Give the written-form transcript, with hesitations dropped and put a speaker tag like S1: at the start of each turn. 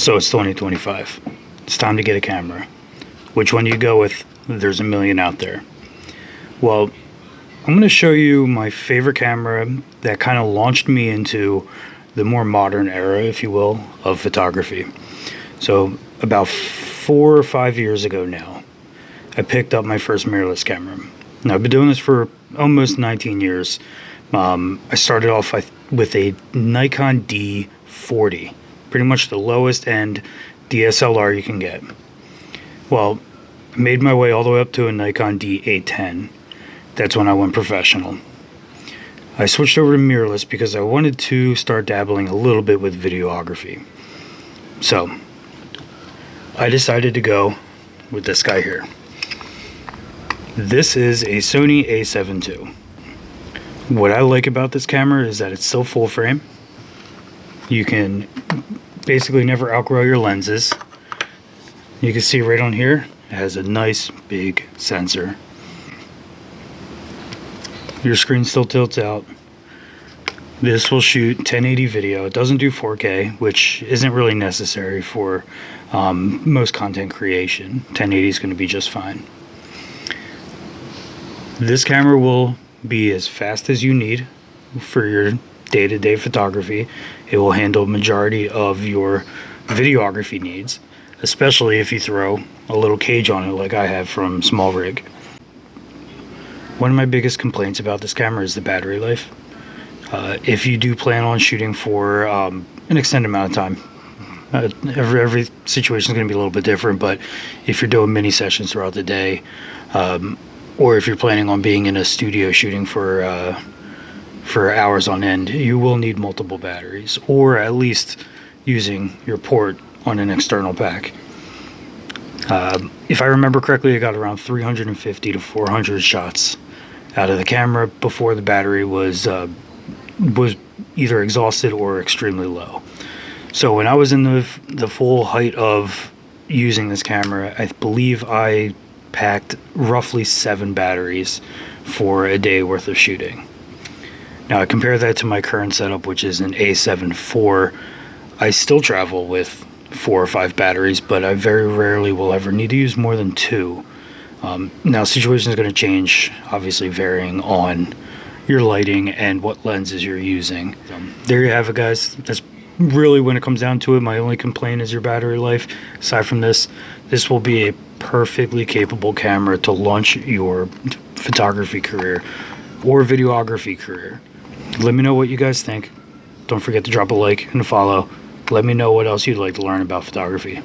S1: So it's 2025. It's time to get a camera. Which one do you go with? There's a million out there. Well, I'm going to show you my favorite camera that kind of launched me into the more modern era, if you will, of photography. So about 4 or 5 years ago now, I picked up my first mirrorless camera. Now, I've been doing this for almost 19 years. I started off with a Nikon D40, pretty much the lowest end DSLR you can get. Well, I made my way all the way up to a Nikon D810. That's when I went professional. I switched over to mirrorless because I wanted to start dabbling a little bit with videography. So, I decided to go with this guy here. This is a Sony A7ii. What I like about this camera is that it's still full frame. You can basically never outgrow your lenses. You can see right on here, it has a nice big sensor. Your screen still tilts out. This will shoot 1080 video. It doesn't do 4K, which isn't really necessary for most content creation. 1080 is going to be just fine. This camera will be as fast as you need for your day-to-day photography. It will handle majority of your videography needs, especially if you throw a little cage on it like I have from Small Rig. One of my biggest complaints about this camera is the battery life. If you do plan on shooting for an extended amount of time, every situation is going to be a little bit different, but if you're doing mini sessions throughout the day, or if you're planning on being in a studio shooting for hours on end, you will need multiple batteries, or at least using your port on an external pack. If I remember correctly, I got around 350 to 400 shots out of the camera before the battery was either exhausted or extremely low. So when I was in the full height of using this camera, I believe I packed roughly 7 batteries for a day worth of shooting. Now I compare that to my current setup, which is an A7 IV. I still travel with 4 or 5 batteries, but I very rarely will ever need to use more than 2. Now, situation is going to change, obviously varying on your lighting and what lenses you're using. There you have it, guys. That's really, when it comes down to it, my only complaint is your battery life. Aside from this, this will be a perfectly capable camera to launch your photography career or videography career. Let me know what you guys think. Don't forget to drop a like and a follow. Let me know what else you'd like to learn about photography.